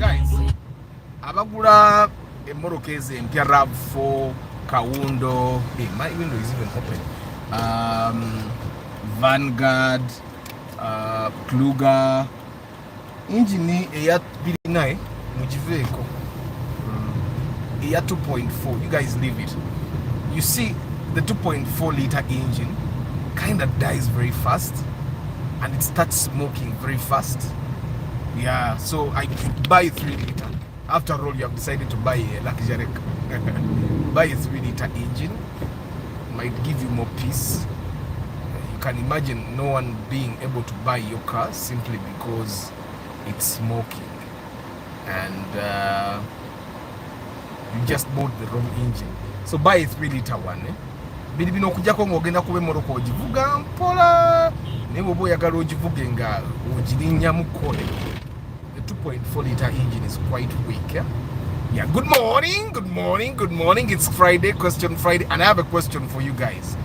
guys, abagula emmoroka ezo empya RAV4 Kawundo, my window is even open, Vanguard, Kluger, engine eya 29 mugiveeko, eya 2.4. You guys leave it. You see the 2.4 liter engine kind of dies very fast and it starts smoking very fast. Yeah, so I buy 3 liter. After all, you have decided to buy a luxury buy a 3 liter engine. Might give you more peace. You can imagine no one being able to buy your car simply because it's smoking and you just bought the wrong engine. So buy a 3 liter one. Bili bino kujjako ng'ogenda kuba emmoroka ogivuga mpola naye bw'oba oyagala ogivuge nga ogirinnya kkole. The 2.4 liter engine is quite weak. Yeah, good morning. It's Friday, Question Friday, and I have a question for you guys.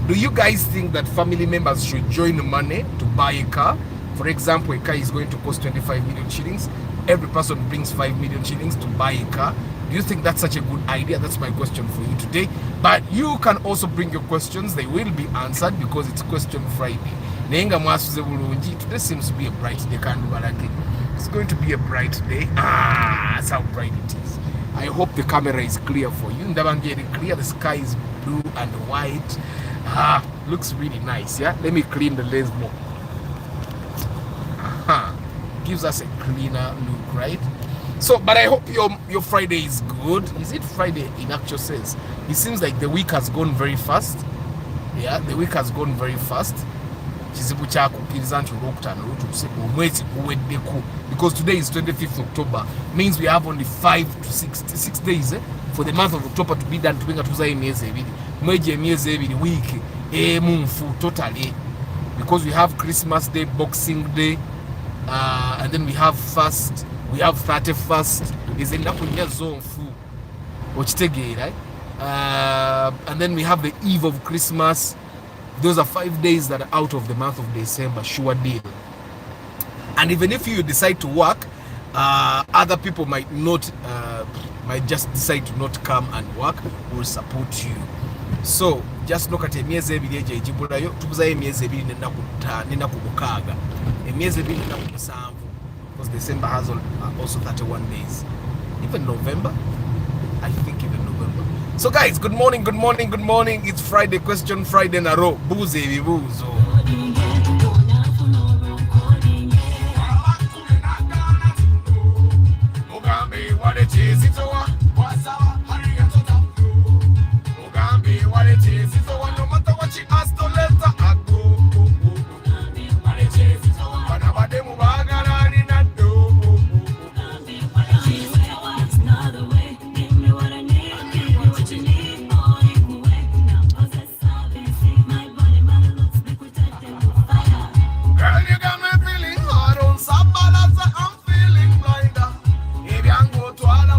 Do you guys think that family members should join money to buy a car? For example, a car is going to cost 25 million shillings. Every person brings 5 million shillings to buy a car. Do you think that's such a good idea? That's my question for you today. But you can also bring your questions. They will be answered because it's Question Friday. Today seems to be a bright day. It's going to be a bright day. That's how bright it is. I hope the camera is clear for you. Clear. The sky is blue and white. Looks really nice. Yeah. Let me clean the lens more. Gives us a cleaner look, right? So, but I hope your Friday is good. Is it Friday in actual sense? It seems like the week has gone very fast. Yeah, the week has gone very fast. Because today is 25th October, means we have only 5 to 6 days for the month of October to be done. Week totally, because we have Christmas Day, Boxing Day, and then we have fast. We have 31st, is in Nakunya zone full, right? And then we have the eve of Christmas. Those are 5 days that are out of the month of December, sure deal. And even if you decide to work, other people might just decide to not come and work. Will support you. So just look at emyezi ebiri ejibulayo tubuzayo emyezi ebiri n'ennaku mukaaga, emyezi ebiri n'ennaku musanvu. Because December has also 31 days. Even November, I think even November. So guys, good morning. It's Friday, Question Friday na ro. Buze bibuzo. Ugambe wale chezi toa, wasawa hurry and tota. Ugambe wale chezi toa, no matter what she asks to let her go. Ugambe wale chezi toa, bana bademu bagala. I'm feeling blinder. If you go to all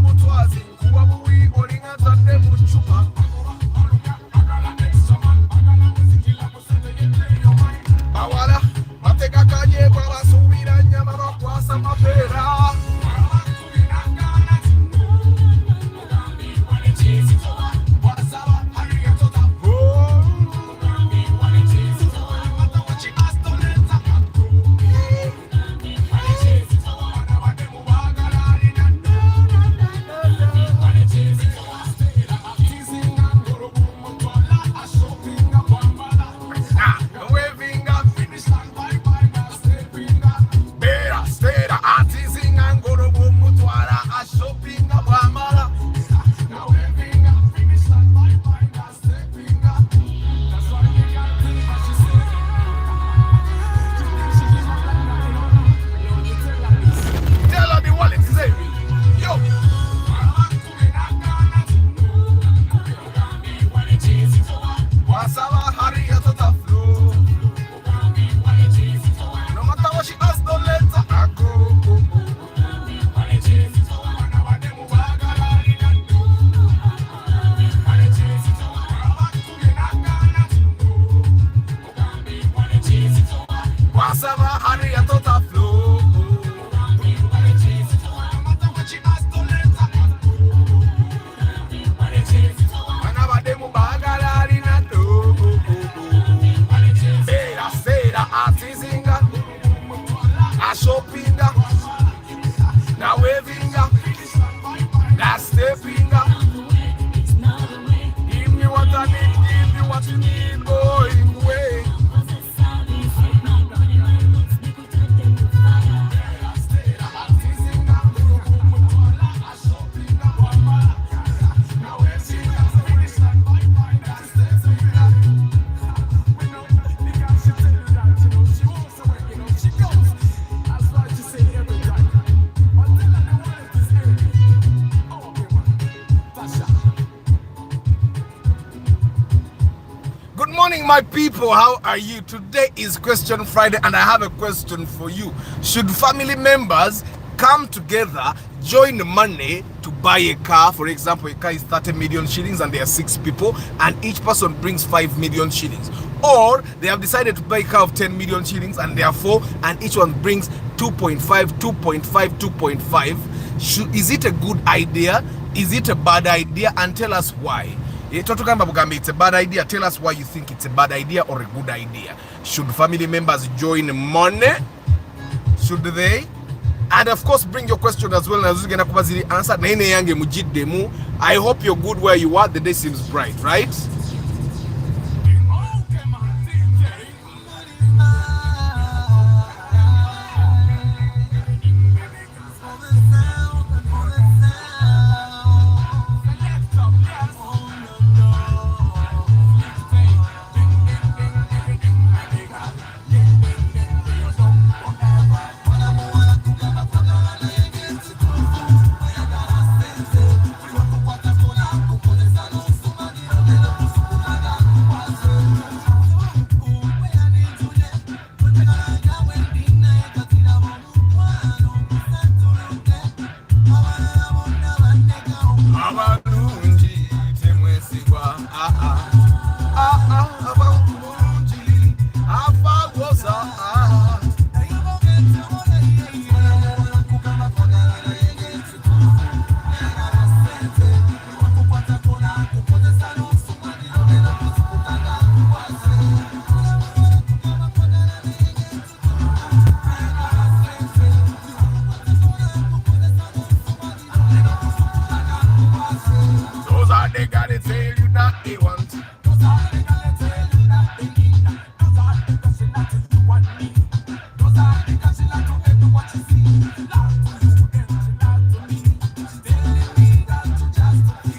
morning, my people. How are you? Today is Question Friday, and I have a question for you. Should family members come together, join money to buy a car? For example, a car is 30 million shillings and there are 6 people, and each person brings 5 million shillings. Or they have decided to buy a car of 10 million shillings and there are 4, and each one brings 2.5, 2.5, 2.5. Is it a good idea? Is it a bad idea? And tell us why. It's a bad idea. Tell us why you think it's a bad idea or a good idea. Should family members join money? Should they? And of course, bring your question as well. Answer. I hope you're good where you are. The day seems bright, right? They gotta tell you that they want. Those are they gotta tell you that they need. Those are the gushing that you want me. Those are the gushing that you get to what you see. Love to you and she love to me. She's telling me that you just to be.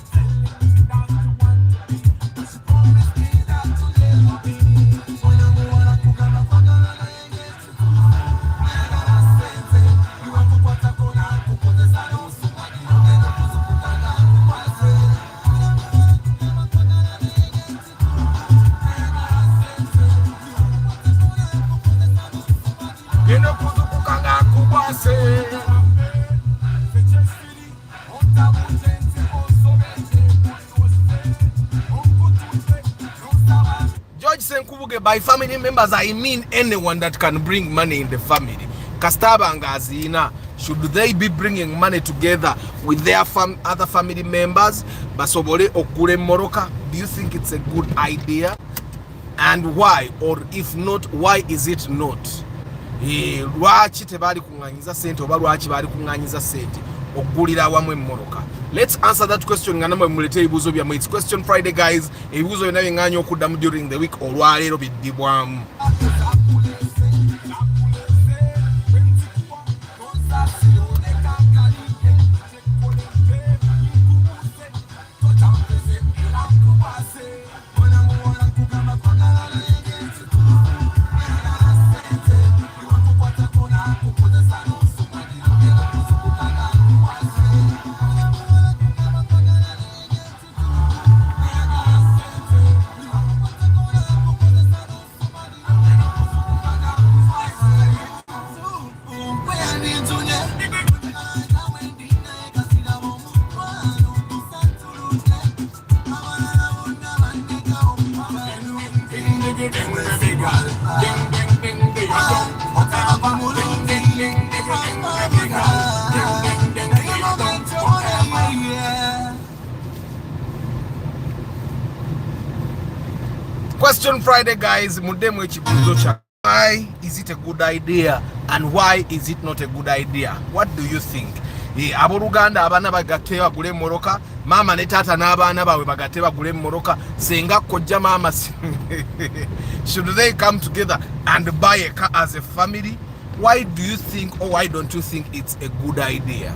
She's telling me that you want to be. But she promised me that you never be. Oya muwana kugana fagana na yenyesu. Ayagala sente. Iwa kukwata kona kupoteza nusu. Magina kuzukutana kukwase. George Senkubuge, by family members, I mean anyone that can bring money in the family. Kastaba and Gazina, should they be bringing money together with their other family members? Basobole Okure Moroka, do you think it's a good idea? And why? Or if not, why is it not? Lwaki tebali kunganyiza sente oba lwaki bali kunganyiza sente okugulira awamu emmoroka? Let's answer that question nga namwe mulete ebibuuzo byammwe. It's Question Friday, guys. Ebibuuzo byonna byeŋŋaanya okuddamu during the week olwaleero biddibwamu. Question Friday, guys. Why is it a good idea and why is it not a good idea? What do you think? Aboluganda abana bagatte bagule moroka, mama ne tata n'abaana bawe bagatte bagule moroka, senga kojja mama. Should they come together and buy a car as a family? Why do you think, or why don't you think it's a good idea?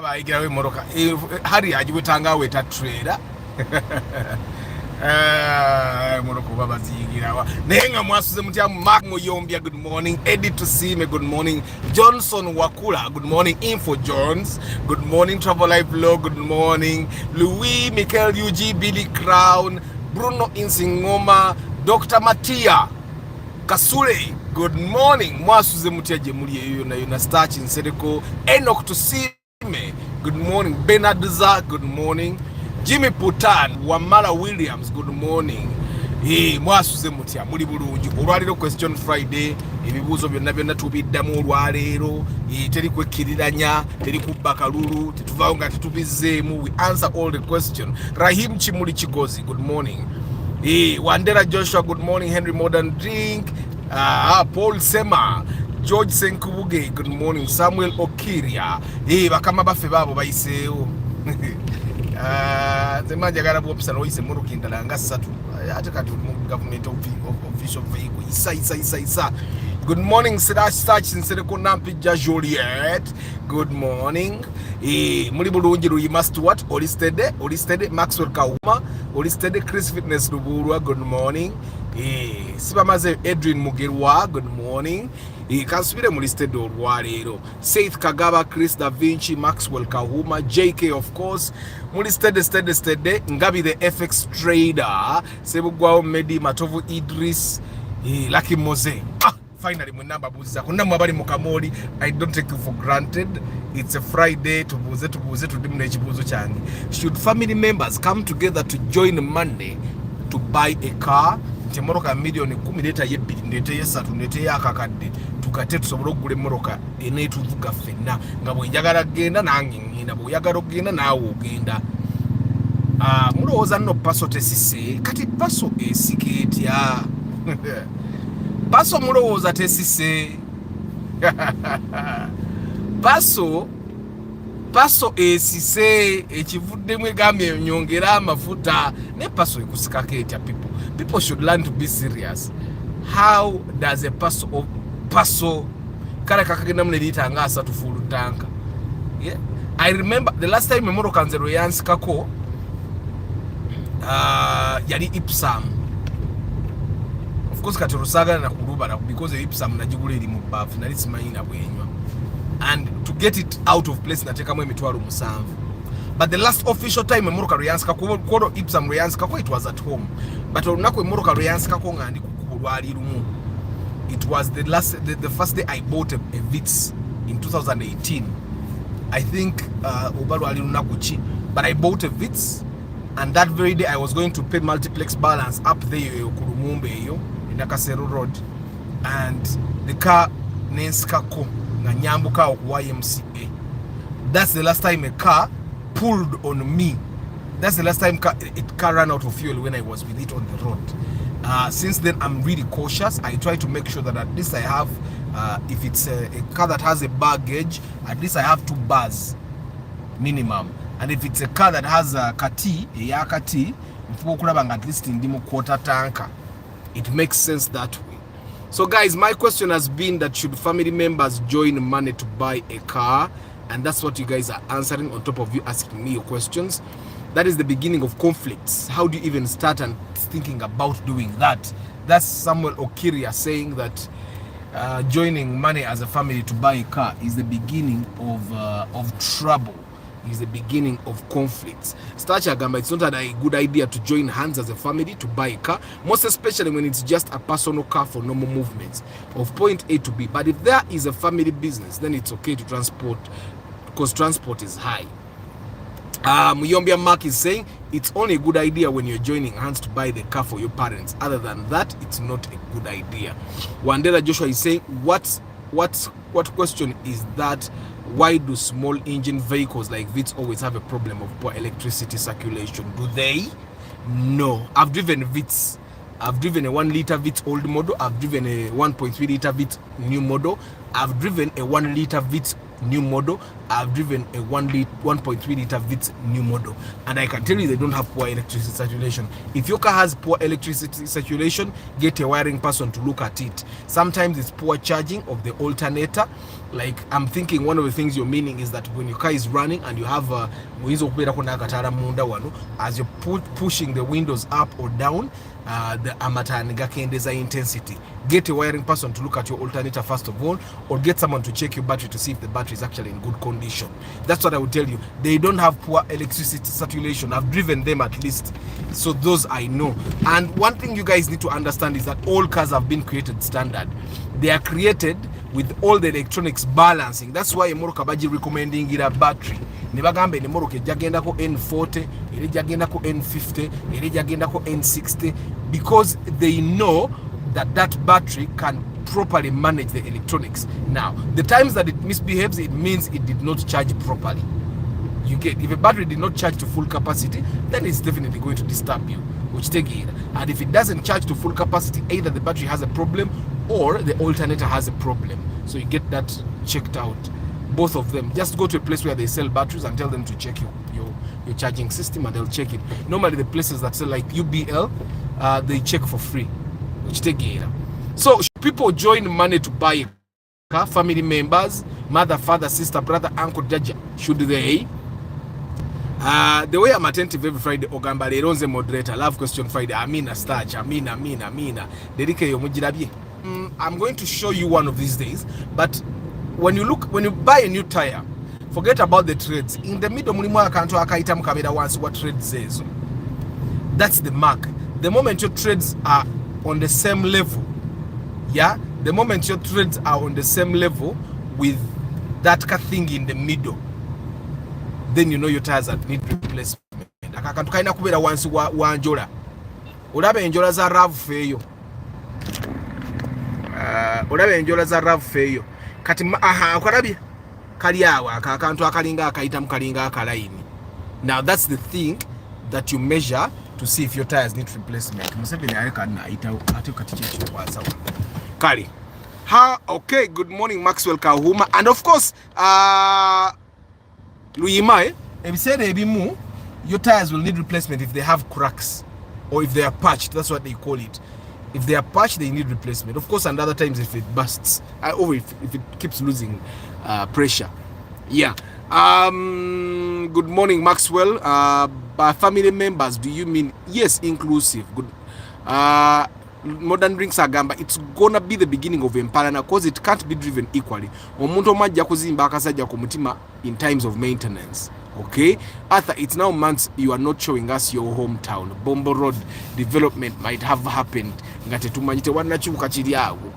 Bayigira moroka hari agibutanga weta trailer moroko babazigira nenga mwasuze mutya Mark Muyombia good morning, Eddie to see me good morning, Johnson Wakula good morning, Info Jones good morning, Travel Life Vlog good morning, Louis Michael UG Billy Crown, Bruno Insingoma, Dr. Matia Kasule good morning, mwasuze mutya je muri eyo na yona starch insereko, Enoch to see me good morning, Bernard Za good morning, Jimmy Putan, Wamala Williams good morning. Mwasuze mutya muri bulungi olwaliro question Friday ebibuzo byonna byonna tubiddamu olwalero teri kwekiriranya teri kubaka lulu tetuvaawo nga tetubizeemu we answer all the question. Rahim Chimuli Chigozi good morning. Wandera Joshua good morning, Henry Modern Drink, Paul Sema, George Senkubuge good morning, Samuel Okiria bakama baffe baabo bayiseewo zemanja gara bopsana oyise muruka endala nga 3 ate kati government official vehicle isa good morning Starch Nsereko Nampija Joliet good morning. Muri bulungi you must what Olistede Maxwell Kauma Olistede Chris Fitness Ruburwa good morning. Sibamaze Edwin Mugerwa good morning. Kansubire muri stade olwalero Saith Kagaba Chris Da Vinci Maxwell Kahuma JK of course muri stade Ngabi the FX trader Sebugwao Medi Matovu Idris Lucky Mose. Finally mwenamba buziza kuna mwabali mukamoli. I don't take you for granted. It's a Friday tubuze tudimuna ekibuzo change. Should family members come together to join Monday to buy a car? Moroka milioni 10 leta yebili ndete yesatu ndete yakakadde tukate tusobola okugula emmoroka eneetuvuga ffenna nga bwenjagala genda nange ngenda bw'oyagala okgenda naawe ogenda. Mulowooza nno paso tesise kati paso esika etya paso mulowooza tesise paso esise ekivuddemu egambye enyongera amafuta ne paso ekusikako etya. People should learn to be serious. How does a paso kale kakagenda munelita nga asatu full tank? Yeah, I remember the last time memoro kanzero yansikako yali Ipsam. Of course kati rusaga na kulubala because Ipsam najigula eri mu bafu nali simanyi na bwenywa, and to get it out of place nateka mu emitwalo 7. But the last official time memoroka ruyanska ko Ipsam ruyanska ko it was at home, but onako memoroka ruyanska ko ngandi kukulwali lumu. It was the first day I bought a Vitz in 2018. I think obalwali lunakuchi, but I bought a Vitz, and that very day I was going to pay multiplex balance up there Kurumumbe yo in Nakasero Road, and the car nenskako na nyambuka ku YMCA. That's the last time a car pulled on me. That's the last time car ran out of fuel when I was with it on the road. Since then I'm really cautious. I try to make sure that at least I have if it's a car that has a baggage, at least I have 2 bars minimum. And if it's a car that has a kati, at least in the quarter tanker, it makes sense that way. So guys, my question has been that should family members join money to buy a car? And that's what you guys are answering on top of you asking me your questions. That is the beginning of conflicts. How do you even start and thinking about doing that? That's Samuel Okiria saying that joining money as a family to buy a car is the beginning of trouble, is the beginning of conflicts. Gamba, it's not a good idea to join hands as a family to buy a car, most especially when it's just a personal car for normal movements of point A to B. But if there is a family business, then it's okay to transport, because transport is high. Muyombia Mark is saying it's only a good idea when you're joining hands to buy the car for your parents. Other than that, it's not a good idea. Wandera Joshua is saying what question is that? Why do small engine vehicles like Vitz always have a problem of poor electricity circulation? Do they? No. I've driven Vitz. I've driven a 1 liter Vitz old model. I've driven a 1.3 liter Vitz new model. I've driven a 1 liter Vitz new model. I've driven a 1.3 liter Vitz new model, and I can tell you they don't have poor electricity circulation. If your car has poor electricity circulation, get a wiring person to look at it. Sometimes it's poor charging of the alternator. Like, I'm thinking one of the things you're meaning is that when your car is running and you have as you're pushing the windows up or down, the amataniga intensity. Get a wiring person to look at your alternator first of all, or get someone to check your battery to see if the battery is actually in good condition. That's what I would tell you. They don't have poor electricity circulation. I've driven them at least, so those I know. And one thing you guys need to understand is that all cars have been created standard. They are created with all the electronics balancing. That's why Moroka Baji recommending it a battery. Nibagambe ni Moroke jagenda ko N40, ili jagenda ko N50, ili jagenda ko N60, because they know that battery can properly manage the electronics. Now, the times that it misbehaves, it means it did not charge properly. You get, if a battery did not charge to full capacity, then it's definitely going to disturb you, which take it. And if it doesn't charge to full capacity, either the battery has a problem or the alternator has a problem. So you get that checked out. Both of them. Just go to a place where they sell batteries and tell them to check your charging system, and they'll check it. Normally the places that sell like UBL, they check for free, which take it. So people join money to buy a car, family members, mother, father, sister, brother, uncle, jaja. Should they? The way I'm attentive every Friday, Ogamba, they don't say moderator. Love question Friday. Amina starch. Amina. Dedike yomujirabi. I'm going to show you one of these days. But when you buy a new tire, forget about the treads. In the middle, what tread says. That's the mark. The moment your treads are on the same level, yeah, the moment your treads are on the same level with that thing in the middle, then you know your tires that need replacement. Akakantu kaina kubera wansi wa njola. Olabe enjola za RAV feyo. Olabe enjola za RAV feyo. Kati akwarabi kali awa akakantu akalinga akaitamu kalinga akalaini. Now that's the thing that you measure to see if your tires need replacement. Museveni aleka na ate katichechi waza. Kali. Okay, good morning Maxwell Kahuma, and of course Luyimae, your tires will need replacement if they have cracks or if they are patched. That's what they call it. If they are patched, they need replacement. Of course, and other times if it busts or if it keeps losing pressure. Yeah. Good morning, Maxwell. By family members, do you mean yes, inclusive? Good. Modern drinks agamba it's gonna be the beginning of empowerment because it can't be driven equally. Omuntu omajja kuzimba akasajja ku mutima in times of maintenance. Okay, Arthur, it's now months you are not showing us your hometown. Bombo Road development might have happened. Ngate tumanyite wanachuka kiri awo.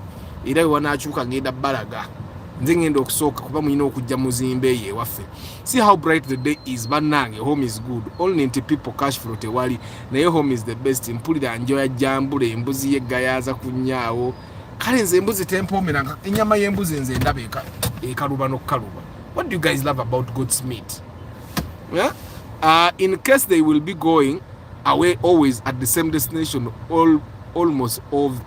Era wanachuka ngenda balaga. Nze ngenda okusoka kuba mulina okujja muzimbe ye waffe. See how bright the day is. Banange, home is good. Only into people cash flow tewali. Naye home is the best. Mpulira njoya jambule embuzi yegayaza kunyaawo. Kale nze embuzi tempomeranga. Enyama y'embuzi nze ndaba ekaluba n'okukaluba. What do you guys love about goat's meat? Yeah? In case they will be going away always at the same destination almost of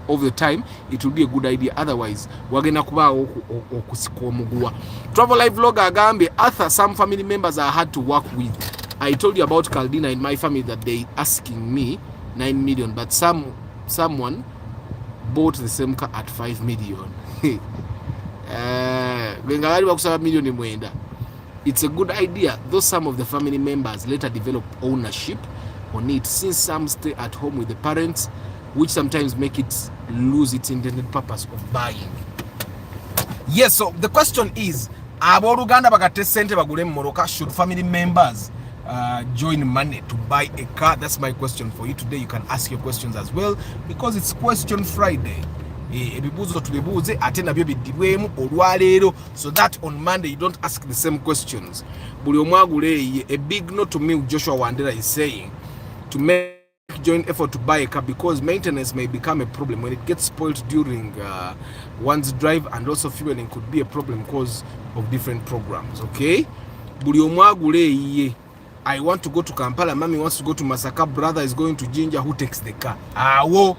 the time, it will be a good idea. Otherwise, wagena kuba okusikwa omuguwa. Travel live vlogger agambe Arthur, some family members are hard to work with. I told you about Caldina in my family that they asking me 9 million, but someone bought the same car at 5 million. It's a good idea, though some of the family members later develop ownership on it. Since some stay at home with the parents, which sometimes make it lose its intended purpose of buying. Yes, so the question is, Uganda bagate sente bagule mmoroka, should family members join money to buy a car? That's my question for you today. You can ask your questions as well, because it's Question Friday. Ebibuzo tubibuze ate nabyo biddibwemu olwaleero, so that on Monday you don't ask the same questions. Buli omwagule. A big note to me, Joshua Wandera is saying to make joint effort to buy a car, because maintenance may become a problem when it gets spoiled during one's drive, and also fueling could be a problem because of different programs. Okay, buli omwagule. I want to go to Kampala, mommy wants to go to Masaka, brother is going to Jinja, who takes the car? Awo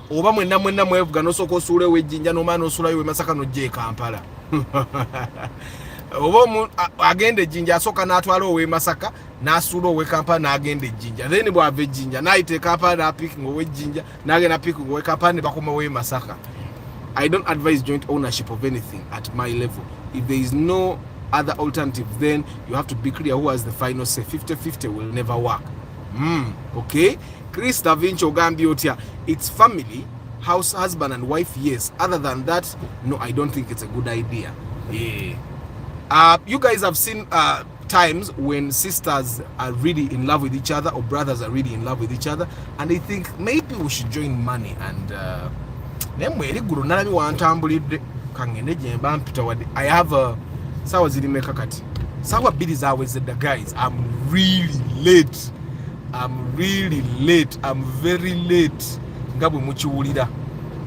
oba mwenda mwevuga nosoko sule we Jinja no mano sula we Masaka no je Kampala. Oba agende Jinja asoka natwala we Masaka nasula we Kampala na agende Jinja, then bwave Jinja naite Kampala na picking we Jinja nagenda picking we Kampala ne bakoma we Masaka. I don't advise joint ownership of anything at my level. If there is no other alternative, then you have to be clear who has the final say. 50-50 will never work. Okay, Chris Da Vinci Ogambiotia, it's family, house, husband and wife, yes. Other than that, no, I don't think it's a good idea. You guys have seen times when sisters are really in love with each other, or brothers are really in love with each other, and they think maybe we should join money. And I have a sawa zilimeka kati sawa bidi zawe zeda. Guys, I'm really late, I'm very late ngabwe mukiwulira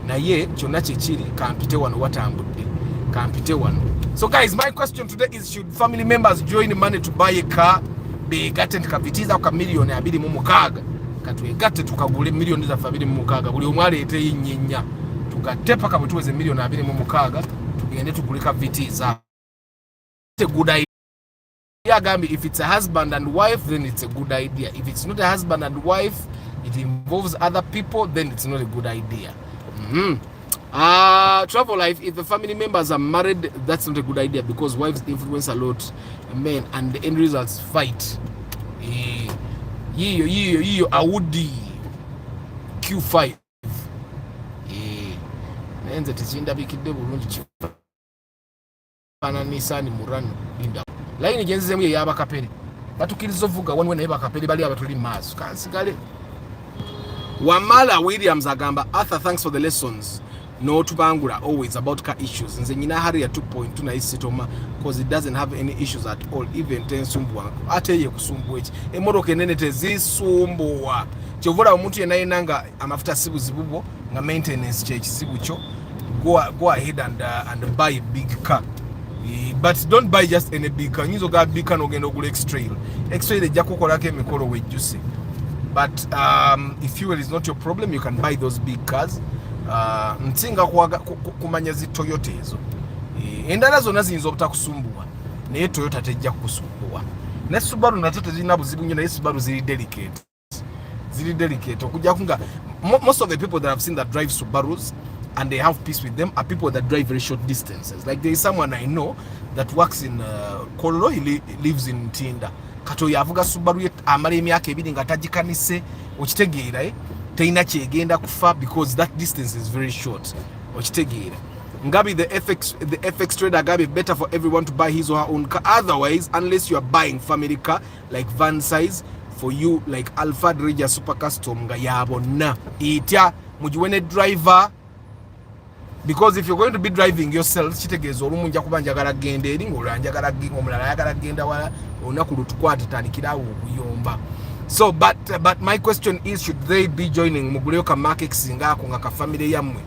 naye kyonna kyekiri kampite wano watambudde kampite wano. So guys, my question today is, should family members join money to buy a car? Begatte tukavitiza kwa milioni 26 katwegatte tukagule milioni za 26 buli omwe aleete yinyenya tugatte paka bwe tuweze milioni 26 tugende tuguleka vitiza. A good idea. If it's a husband and wife, then it's a good idea. If it's not a husband and wife, it involves other people, then it's not a good idea. Travel life, if the family members are married, that's not a good idea, because wives influence a lot men, and the end results fight. Audi Q5 nenze tizinda bikidde bulungi Nisani Murano Linda. Line genzemu ye yaba kaperi. Batukirizo vuga wanwe naye bakaperi bali abatuli maso. Kansigale. Wamala Williams agamba, Arthur, thanks for the lessons. No tubangula always about car issues. Nze nyina hari ya 2.2 na isitoma, because it doesn't have any issues at all. Even tensumbwa. Ate ye kusumbwa echi. Emoroke nene tezisumbwa. Chovula omuntu yenaye nanga amafuta sibu zibubo nga maintenance chechi sibu cho. Go ahead and buy a big car. But don't buy just any big car. Nyizo ga big car nogenda ogula X-Trail. X-Trail ejja kukolako emikolo wejjuse. But if fuel is not your problem, you can buy those big cars. Nsinga kumanya zi Toyota ezo. Endala zonna ziyinza obutakusumbuwa, naye Toyota tejja kukusumbuwa. Ne Subaru nazo tezirina buzibu nnyo, naye Subaru ziri delicate. Ziri delicate. Okujja kunga most of the people that I've seen that drive Subarus and they have peace with them are people that drive very short distances. Like there is someone I know that works in Kololo, he lives in Tinda. Kato yavuga Subaru ye amala emyaka 2 nga tagikanise, okitegeera teina kyegenda kufa, because that distance is very short. Okitegeera. Ngabi the FX trader Gabi, better for everyone to buy his or her own car. Otherwise, unless you are buying family car like van size, for you like Alfa Regia Super Custom nga yabona itya mujiwene driver. Because if you're going to be driving yourself, kitegeeza olumu nja kuba njagala genda eri ng'olanjagala omulala ayagala genda wala olunaku lutukwata tandikirawo okuyomba. So but my question is, should they be joining muguleo ka market singako nga ka family yammwe?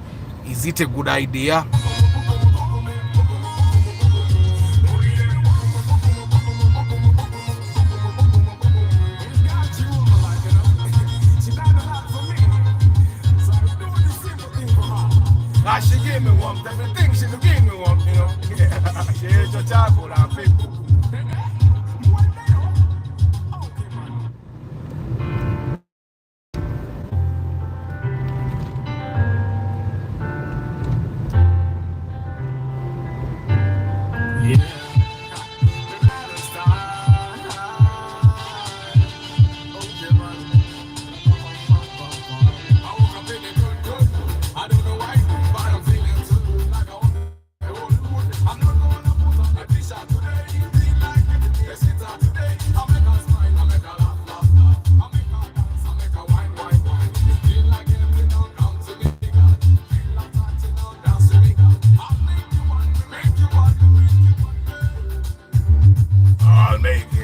Is it a good idea? She gave me one, everything she gave me one, you know. She ate your charcoal and people.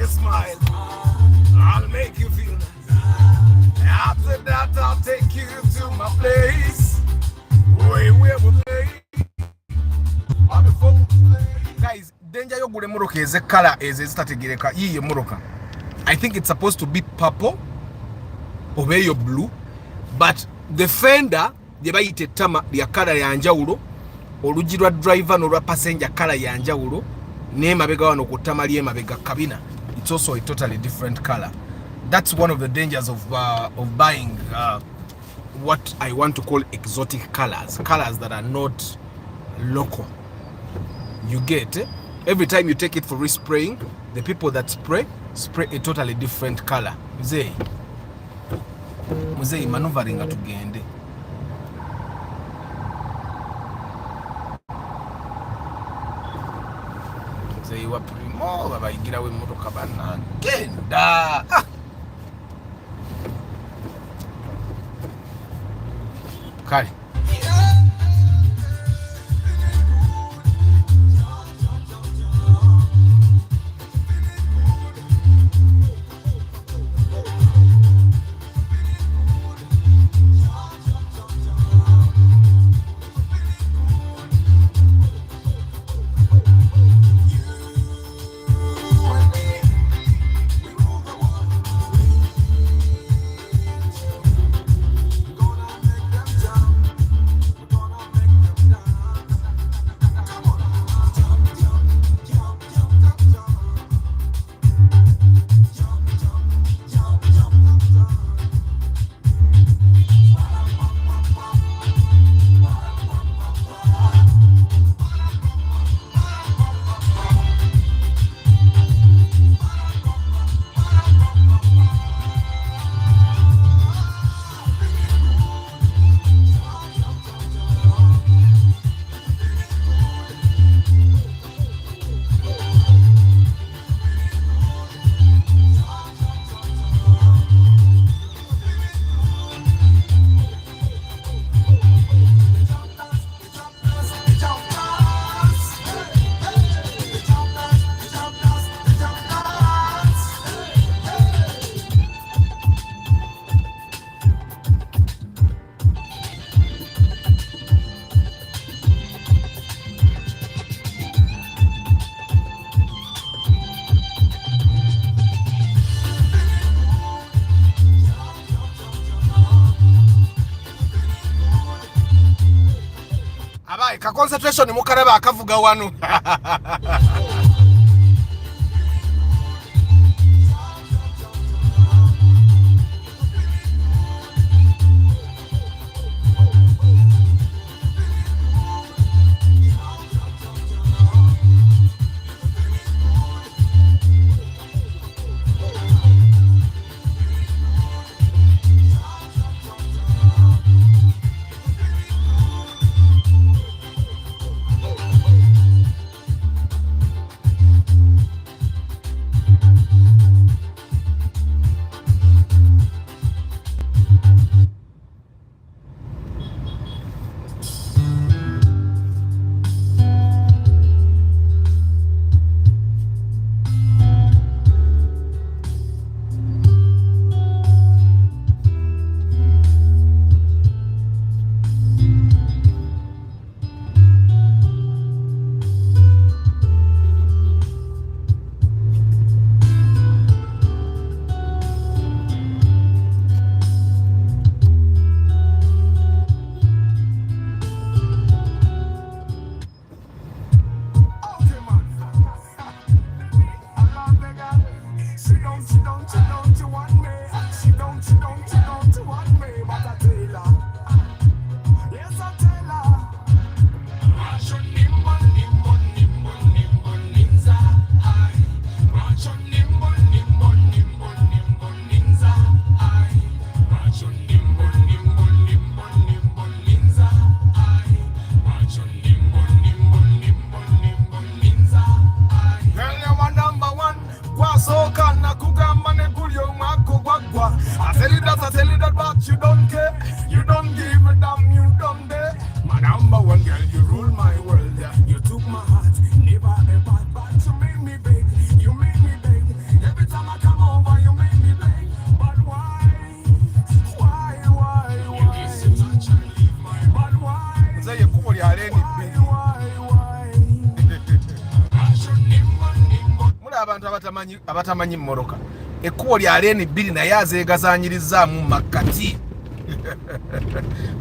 smile. I'll make you feel nice. After that, I'll take you to my place. Where we play. Guys, danger yo gule muroka eze color eze zitategereka yiye muroka. I think it's supposed to be purple or your blue, but the fender the bayite tama ya color ya njawulo, olugirwa driver no passenger color ya njawulo, ne mabega wano kutama liye mabega kabina. It's also a totally different color. That's one of the dangers of buying what I want to call exotic colors that are not local. You get every time you take it for respraying, the people that spray a totally different color. Mzee maneuvering atugende. Mzee wa primo babayigira we motoka bana genda. Kale ka concentration mukaraba akavuga wanu. abantu abatamanyi mmoroka ekkubo lya leeni bbiri naye azeegazanyirizaamu makkati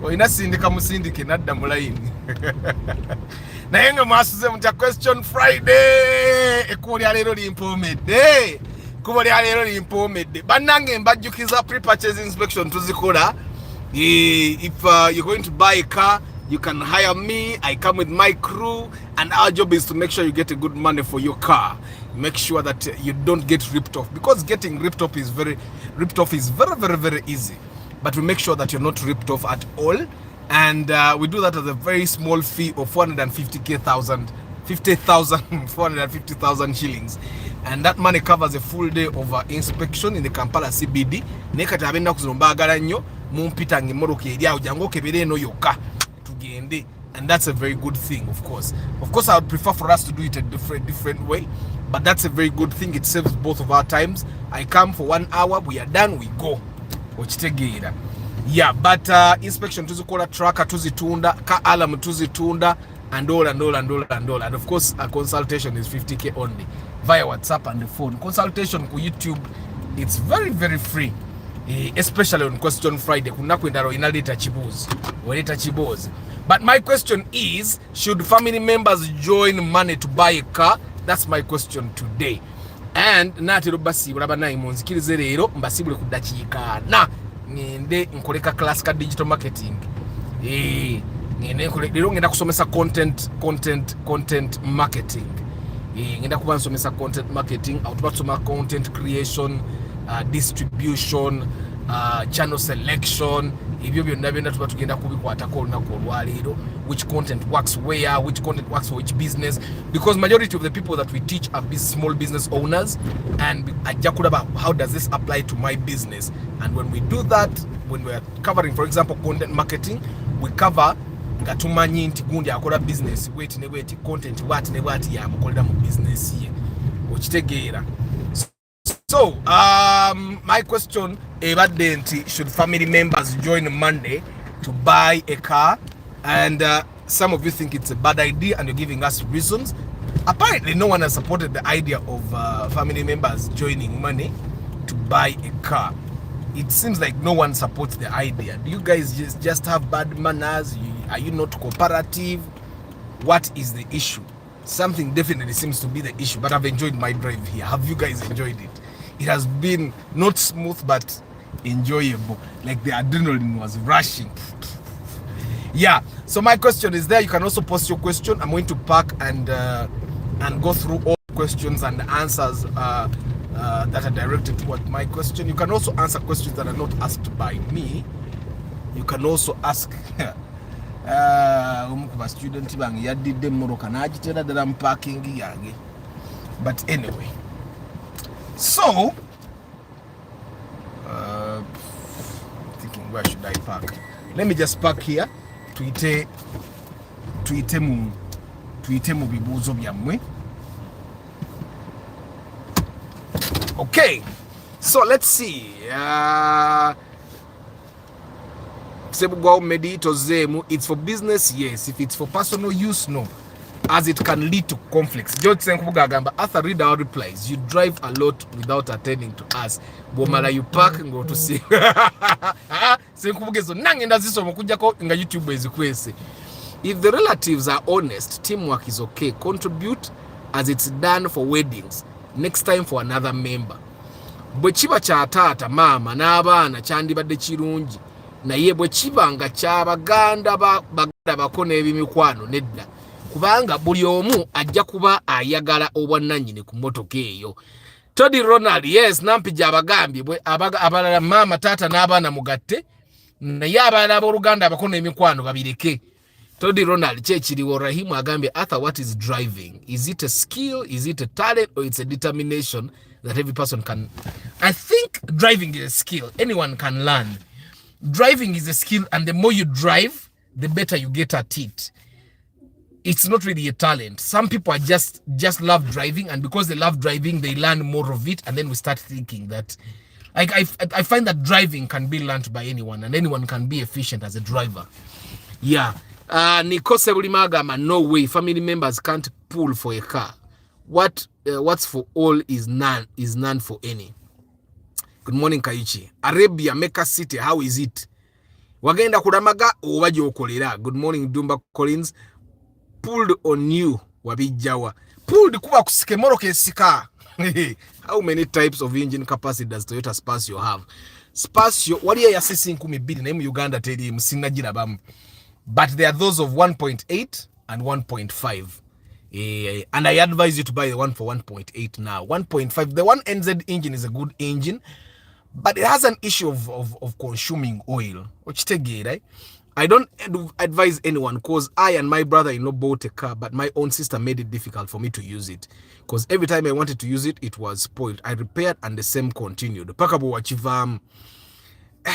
olina sindika musindike nadda mu layini naye nga mwasuze mutya question friday ekkubo lya leero limpoomedde ekkubo lya leero limpoomedde bannange mbajjukiza pre-purchase inspection tuzikola. If you're going to buy a car, you can hire me. I come with my crew, and our job is to make sure you get a good money for your car. Make sure that you don't get ripped off, because getting ripped off is very easy. But we make sure that you're not ripped off at all, and we do that at a very small fee of 450,000 shillings, and that money covers a full day of inspection in the Kampala CBD. Nekati abenda kuzimbagala nnyo mumpitange moroke eri awo jangu okebere eno yokka tugende, and that's a very good thing. Of course I would prefer for us to do it a different way, but that's a very good thing. It saves both of our times. I come for 1 hour, we are done, we go. Okitegeera. Yeah, but inspection tuzikola, tracker tuzitunda, ka alarm tuzitunda, and all. And of course a consultation is 50k only via WhatsApp and the phone. Consultation ku YouTube, it's very free. Especially on Question Friday, kunakwendaro inaleta chibozi. But my question is, should family members join money to buy a car? That's my question today. And natero basibula banayi munzikirize leero mbasibule ku dakiika na ngende nkoleka class ka digital marketing. Leero ngenda kusomesa content marketing. Ngenda kuba nsomesa content marketing, tuba tusoma content creation, distribution, channel selection, ebyo byonna tuba tugenda kubikwatako olunaku olwaleero, which content works where, which content works for which business, because majority of the people that we teach are small business owners, and ajja kulaba how does this apply to my business. And when we do that, when we are covering, for example, content marketing, we cover nga tumanyi nti gundi akola business wait ne wait content what ne what yamukolera mu business ye, okitegeera. So my question ebadde nti, should family members join Monday to buy a car? And some of you think it's a bad idea and you're giving us reasons. Apparently no one has supported the idea of family members joining money to buy a car. It seems like no one supports the idea. Do you guys just have bad manners? Are you not cooperative? What is the issue? Something definitely seems to be the issue, but I've enjoyed my drive here. Have you guys enjoyed it? It has been not smooth but enjoyable. Like the adrenaline was rushing. Yeah, so my question is there. You can also post your question. I'm going to pack and go through all questions and answers that are directed toward my question. You can also answer questions that are not asked by me. You can also ask student that I'm packing. But anyway, so thinking, where should I park? Let me just park here. Tuite mu bibuzo byammwe. Okay, so let's see. It's for business, yes. If it's for personal use, no, as it can lead to conflicts. George Senkubugagamba, after read our replies, you drive a lot without attending to us. Bomala, you park and go to see. Senkubugezo nangenda zisoma kujjako nga YouTube ezikwese. If the relatives are honest, teamwork is okay. Contribute as it's done for weddings. Next time for another member. Bwe kiba kya taata maama n'abaana kyandibadde kirungi, naye bwe kiba nga ky'abaganda bako n'ebimikwano nedda, kubanga buli omu ajja kuba ayagala obwannannyini ku mmotoka eyo. Todi Ronald, yes, Nampija abagambye bwe abalala maama taata n'abaana mugatte, naye abalala abooluganda abako n'emikwano babireke. Todi Ronald, Chechiriwo Rahimu agambye, Arthur, what is driving? Is it a skill? Is it a talent? Or it's a determination that every person can? I think driving is a skill. Anyone can learn. Driving is a skill, and the more you drive, the better you get at it. It's not really a talent. Some people are just love driving, and because they love driving, they learn more of it, and then we start thinking that I find that driving can be learned by anyone, and anyone can be efficient as a driver. Yeah. Nikose Bulimagama, no way. Family members can't pull for a car. What's for all is none for any. Good morning Kaichi. Arabia, Mecca City, how is it? Wagenda kuramaga oba gyokolera. Good morning Dumba Collins. Pulled on you wabijawa. Pulled kuba kusikemoro kesika. How many types of engine capacity does Toyota Spacio have? Spacio waliya ya sisi 12 na Uganda teri musinajira bamu. But there are those of 1.8 and 1.5. And I advise you to buy the one for 1.8 now. 1.5, the one NZ engine is a good engine, but it has an issue of consuming oil. Right? I don't advise anyone because I and my brother-in-law bought a car, but my own sister made it difficult for me to use it. Because every time I wanted to use it, it was spoiled. I repaired and the same continued.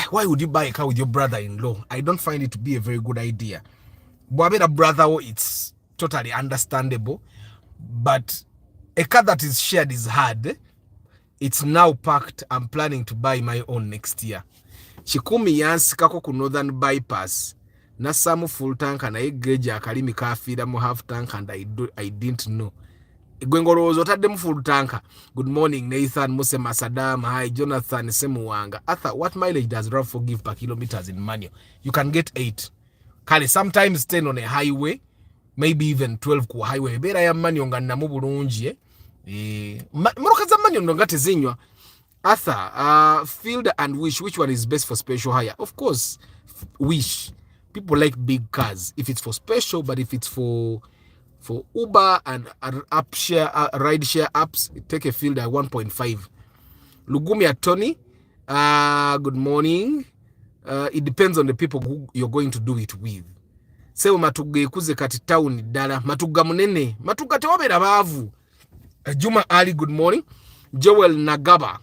Why would you buy a car with your brother-in-law? I don't find it to be a very good idea. But brother, it's totally understandable. But a car that is shared is hard. It's now packed. I'm planning to buy my own next year. Chikumi yansikako ku Northern Bypass. Nasamu full tank and I geja akalimi kafira mu half tank and I didn't know. Gwengorozo tadde full tanker. Good morning Nathan Muse Masadam. Hi Jonathan Semuwanga. Arthur, what mileage does RAV4 give per kilometers in manual? You can get 8. Kale sometimes 10 on a highway, maybe even 12 ku highway. Bera ya manual ngana mu bulungi moroka za manual ndo ngate zinywa. Arthur, Field and Wish, which one is best for special hire? Of course, Wish. People like big cars if it's for special, but if it's for Uber and app share, ride share apps, take a Field at 1.5. Lugumia Tony, good morning. It depends on the people who you're going to do it with. Sewe matuge kuze kati town dala, matuga munene, matuga tewabera bavu. Juma Ali, good morning. Joel Nagaba,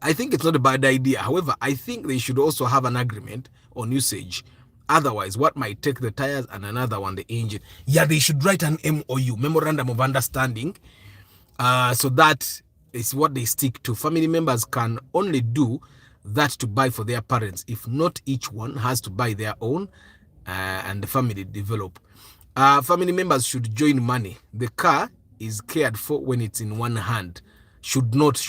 I think it's not a bad idea. However, I think they should also have an agreement on usage. Otherwise, what might take the tires and another one, the engine. Yeah, they should write an MOU, Memorandum of Understanding. So that is what they stick to. Family members can only do that to buy for their parents. If not, each one has to buy their own and the family develop. Family members should join money. The car is cared for when it's in one hand. Should not,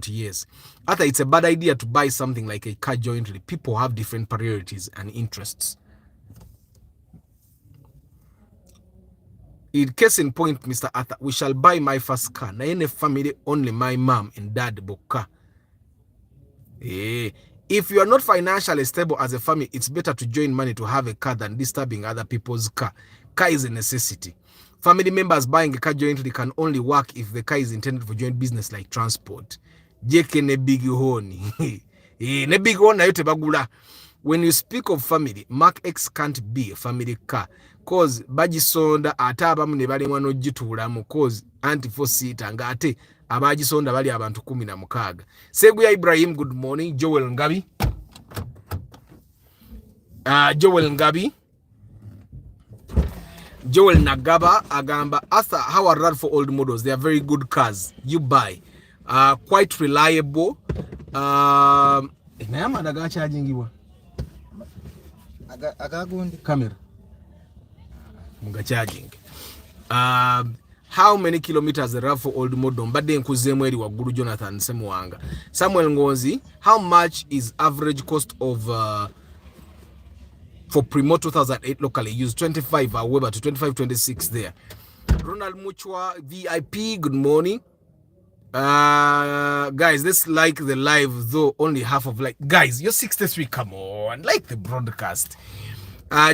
yes. After it's a bad idea to buy something like a car jointly. People have different priorities and interests. In case in point, Mr. Arthur, we shall buy my first car. Na ene family, only my mom and dad boka. If you are not financially stable as a family, it's better to join money to have a car than disturbing other people's car. Car is a necessity. Family members buying a car jointly can only work if the car is intended for joint business like transport. Jeke ne big honi. Ne big honi na yote bagula. When you speak of family, Mark X can't be a family car. Cause bagisonda ataba mu ne bali mwano jitulamu cause anti 4-seater ngate abagisonda bali abantu 16. Seguya Ibrahim, good morning. Joel Ngabi. Joel Nagaba agamba, Arthur, how are RAV4 old models? They are very good cars. You buy. Quite reliable. Camera. Charging. How many kilometers the RAV4 old model? Mbadde nkuzemweri waggulu Jonathan Semuwanga. Samuel Ngonzi, how much is average cost of for Primo 2008 locally used? 25 however to 25-26 there. Ronald Muchwa VIP, good morning. Guys, let's like the live, though only half of like. Guys, you're 63, come on, like the broadcast.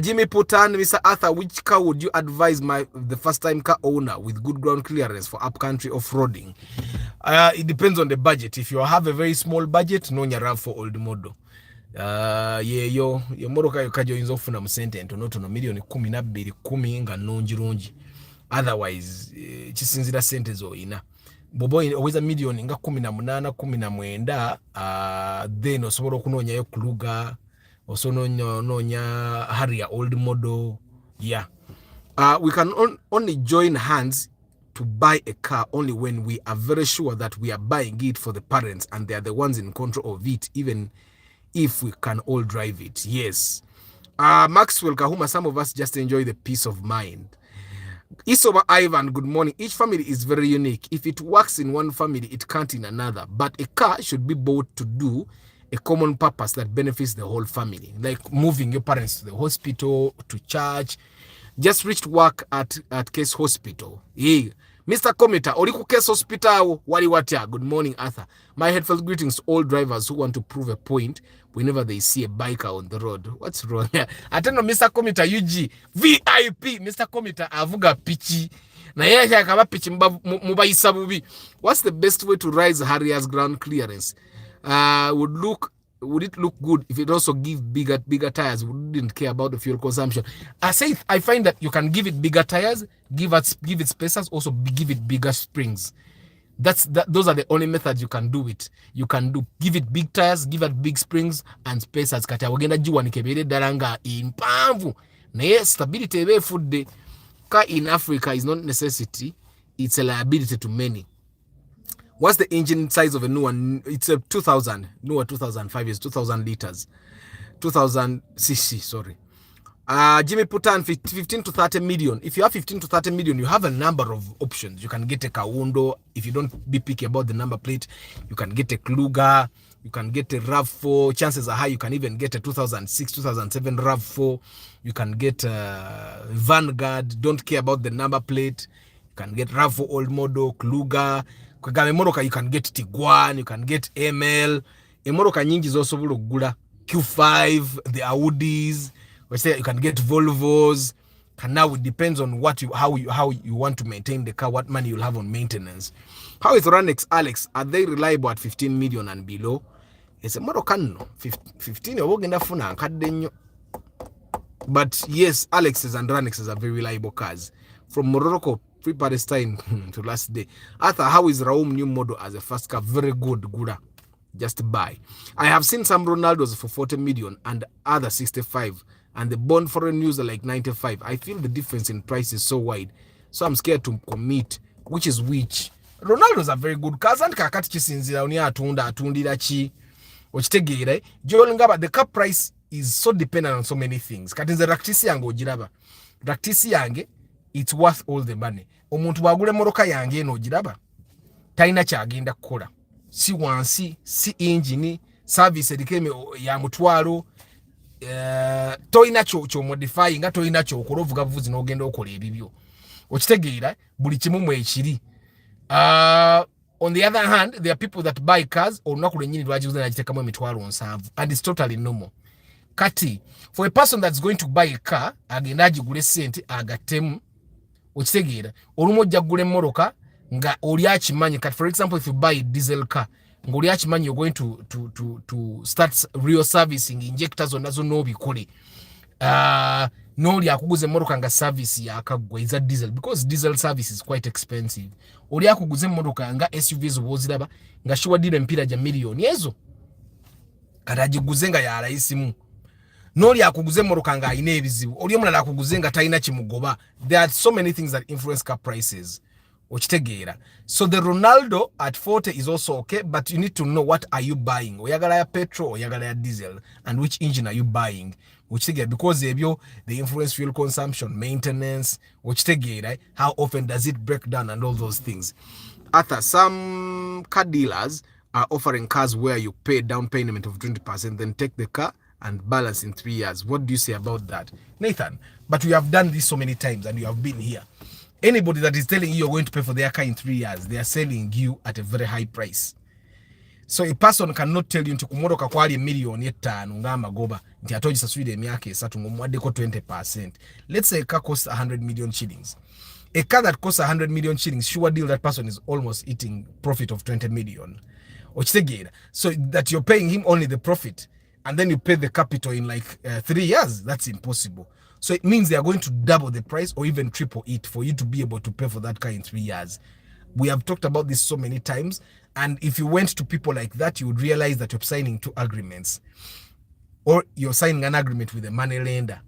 Jimmy Putan, Mr. Arthur, which car would you advise the first time car owner with good ground clearance for upcountry off-roading? It depends on the budget. If you have a very small budget, no RAV4 old model. Yo moroka yokajo inzo ofuna mu sente ntono milioni 12 nga nungi. Otherwise kisinzira sente zo ina. Bobo oweza milioni nga 18 19 then osobola okunonya yo Kruger nonya Harrier old model. Yeah. We can only join hands to buy a car only when we are very sure that we are buying it for the parents and they are the ones in control of it, even if we can all drive it. Yes. Maxwell Kahuma, some of us just enjoy the peace of mind. Isoba Ivan, good morning. Each family is very unique. If it works in one family, it can't in another. But a car should be bought to do a common purpose that benefits the whole family. Like moving your parents to the hospital, to church. Just reached work at Case Hospital. Yeah. Mr. Kometa, Oriku Case Hospital, Wali Watia. Good morning, Arthur. My heartfelt greetings to all drivers who want to prove a point whenever they see a biker on the road. What's wrong here? Atendo Mr. Kometa UG VIP. Mr. Kometa avuga pichi. Na yeye akaba pichi mubayisa bubi. What's the best way to rise Harriers ground clearance? Would it look good if it also give bigger tires? We didn't care about the fuel consumption. I find that you can give it bigger tires, give it spacers, also give it bigger springs. Those are the only methods you can do it. You can give it big tires, give it big springs and spacers. Kati awagenda jiwa nikebele daranga impamvu. Na stability ebe food car in Africa is not necessity, it's a liability to many. What's the engine size of a new one? It's a 2000. Newer 2005 is 2000 liters. 2000 cc, sorry. Jimmy Putan, 15 to 30 million. If you have 15 to 30 million, you have a number of options. You can get a Kawundo. If you don't be picky about the number plate, you can get a Kluger. You can get a RAV4. Chances are high you can even get a 2006, 2007 RAV4. You can get a Vanguard. Don't care about the number plate. You can get RAV4 old model, Kluger. You can get Tiguan, you can get ML. Emoroka nyingi zoso bulogula Q5, the Audis. We say you can get Volvos. And now it depends on how you want to maintain the car, what money you'll have on maintenance. How is Ranex Alex? Are they reliable at 15 million and below? It's a Moroccan 15 but yes, Alex's and Ranex's are very reliable cars. From Morocco, pre-Palestine to last day. Arthur, how is Raum new model as a fast car? Very good, Gura. Just buy. I have seen some Ronaldos for 40 million and other 65. And the bond foreign news are like 95. I feel the difference in price is so wide. So I'm scared to commit. Which is which? Ronaldos are very good cars. And kakati chisinzira unia atundira chi. Ochitegeere. Jolingaba, the car price is so dependent on so many things. Katinze raktisi yange ojiraba. Raktisi yange, it's worth all the money. Omuntu wagule moroka yange no ojiraba. Taina kyagenda kukola. Si wansi, si engine, service edikeme ya mutwalo. Toina cho modify nga toina cho okolovuga vuzi n'ogenda okola ebibyo. Okitegeera buli kimu mwe ekiri. On the other hand, there are people that buy cars olunaku lwennyini lwagiuza n'agiteekamu emitwalo 7 and it's totally normal. Kati for a person that's going to buy a car agenda agigule sente agattemu, okitegeera olumu ojja kugula emmoroka nga oli akimanyi. Kati for example, if you buy a diesel car nga oli akimanyi you're going to start real servicing injectors onazo n'obikole, n'oli akuguza emmoroka nga service yakaggwa is a diesel, because diesel service is quite expensive. Oli akuguza emmoroka nga SUVs oboziraba nga sure deal empira ja million ezo kati agiguze nga yalayisimu. N'oli akuguze emmoroka nga ayina ebizibu, oli omulala akuguze nga talina kimugoba. There are so many things that influence car prices. Ochitegeera. So the Ronaldo at 40 is also okay, but you need to know what are you buying. Oyagala ya petrol, oyagala ya diesel, and which engine are you buying. Ochitegeera, because ebyo they influence fuel consumption, maintenance. Ochitegeera, how often does it break down and all those things. Arthur, some car dealers are offering cars where you pay down payment of 20%, then take the car and balance in 3 years. What do you say about that, Nathan? But we have done this so many times and you have been here. Anybody that is telling you you're going to pay for their car in 3 years, they are selling you at a very high price. So a person cannot tell you nti kumoroka kwali $1,500,000 ngamba goba nti atoji sasuide emyaka esatu ngomwaddeko 20%. Let's say a car costs 100 million shillings. A car that costs 100 million shillings, sure deal that person is almost eating profit of 20 million. Ochitegeera. So that you're paying him only the profit and then you pay the capital in like 3 years, that's impossible. So it means they are going to double the price or even triple it for you to be able to pay for that car in 3 years. We have talked about this so many times. And if you went to people like that, you would realize that you're signing 2 agreements. Or you're signing an agreement with a money lender.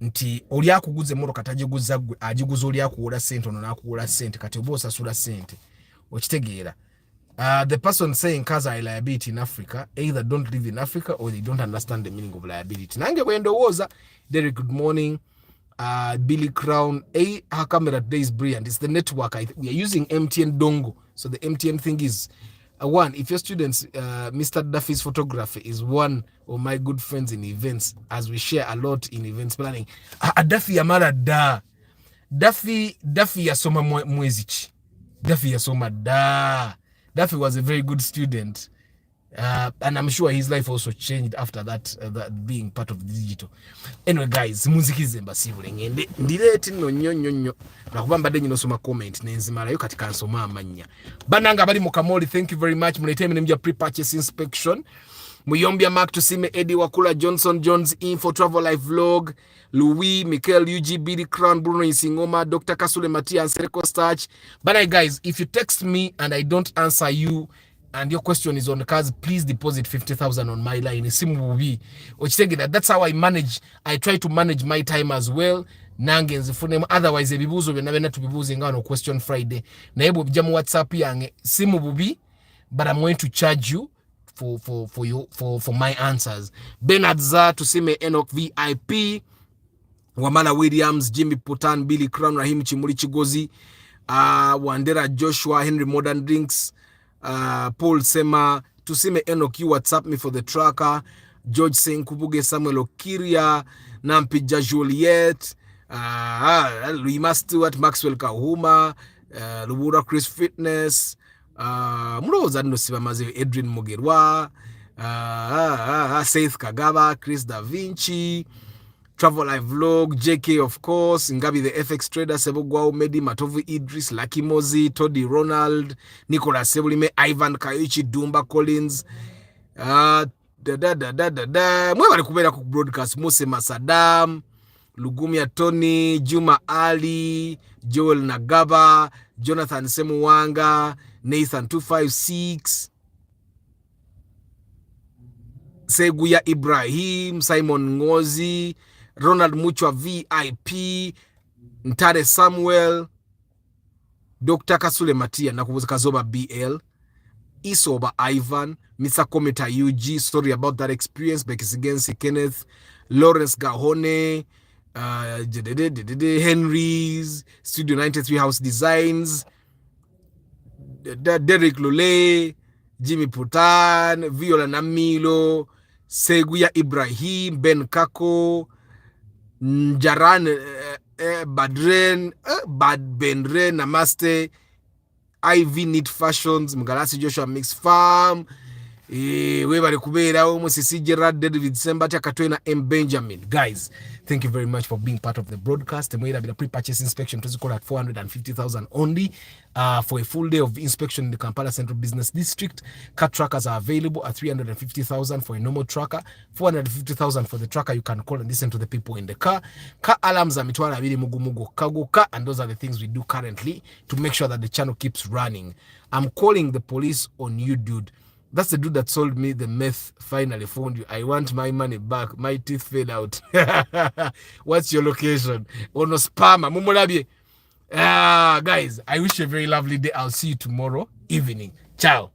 Nti oli akuguza emmoroka tagiguza gwe, agiguza oli akuwola sente ono n'akuwola sente kati oba osasula sente. Okitegeera. The person saying cars are a liability in Africa either don't live in Africa or they don't understand the meaning of liability. Nange bwe ndowooza. Derek, good morning. Billy Crown. Her camera today is brilliant. It's the network. We are using MTN dongle. So the MTN thing is, one, if your students, Mr. Duffy's photography is one of my good friends in events, as we share a lot in events planning. Duffy Amara da. Duffy yasoma mwezichi. Duffy yasoma da. Duffy was a very good student. And I'm sure his life also changed after that, being part of the digital. Anyway, guys, muzikize mbasibule ngende ndirete no nyonyo nakuba mbadde nyino soma comment nenzimalayo katika nsoma amanya bananga bali mu Kamoli. Thank you very much. Mulete mja pre-purchase inspection. Muyombia Mark to Sime, Eddie Wakula, Johnson Jones, Info Travel Life Vlog, Louis, Michael, UG, BD Crown, Bruno Isingoma, Dr. Kasule Matia, and Sereko Starch. But guys, if you text me and I don't answer you, and your question is on the cards, please deposit 50,000 on my line. That's how I manage. I try to manage my time as well. Otherwise, ebibuzo bena tubibuze ngano question Friday. Na ebo bijamu WhatsApp yange simu bubi, but I'm going to charge you for my answers. Bernard Za to Sime Enoch VIP, Wamala Williams, Jimmy Potan, Billy Crown, Rahim Chimuli Chigozi, Wandera Joshua, Henry Modern Drinks, Paul Sema, to Sime Enoch, you WhatsApp me for the tracker. George Singh Kubuge, Samuel Okiria, Nampija Juliet, Luima Stewart, Maxwell Kahuma, Lubura Chris Fitness, Muroza no Sibamaze, Edwin Mugerwa, Seth Kagaba, Chris Da Vinci, Travel Life Vlog, JK of course, Ngabi the FX Trader, Sebogwao, Medi, Matovu Idris, Lucky Mozi, Toddy Ronald, Nicolas Sebulime, Ivan Kaichi, Dumba Collins, Mwewa kubera ku broadcast, Mose Masadam, Lugumia Tony, Juma Ali, Joel Nagaba, Jonathan Semuwanga, Nathan 256, Seguya Ibrahim, Simon Ngozi, Ronald Muchwa VIP, Ntare Samuel, Dr. Kasule Matia, Nakubuza Kazoba BL, Isoba Ivan, Mr. Kometa UG, sorry about that experience, Bekisigensi Kenneth, Lawrence Gahone, Henry's, Studio 93 House Designs, Derek Lule, Jimmy Putan, Viola Namilo, Seguya Ibrahim, Ben Kako, Jaran Badren, Bad Benre, Namaste, Ivy Knit Fashions, Mgalasi Joshua Mix Farm, Webare Kubera, Mosisi Gerard, David Sembati, Katwena, M. Benjamin. Guys, thank you very much for being part of the broadcast. The way that the pre-purchase inspection to call at 450,000 only for a full day of inspection in the Kampala Central Business District. Car trackers are available at 350,000 for a normal tracker, 450,000 for the tracker. You can call and listen to the people in the car. Car alarms are mitwala abiri mugumugo kagoka, and those are the things we do currently to make sure that the channel keeps running. I'm calling the police on you, dude. That's the dude that sold me the meth. Finally found you. I want my money back. My teeth fell out. What's your location? Ono spammer. Mumulabie. Guys, I wish you a very lovely day. I'll see you tomorrow evening. Ciao.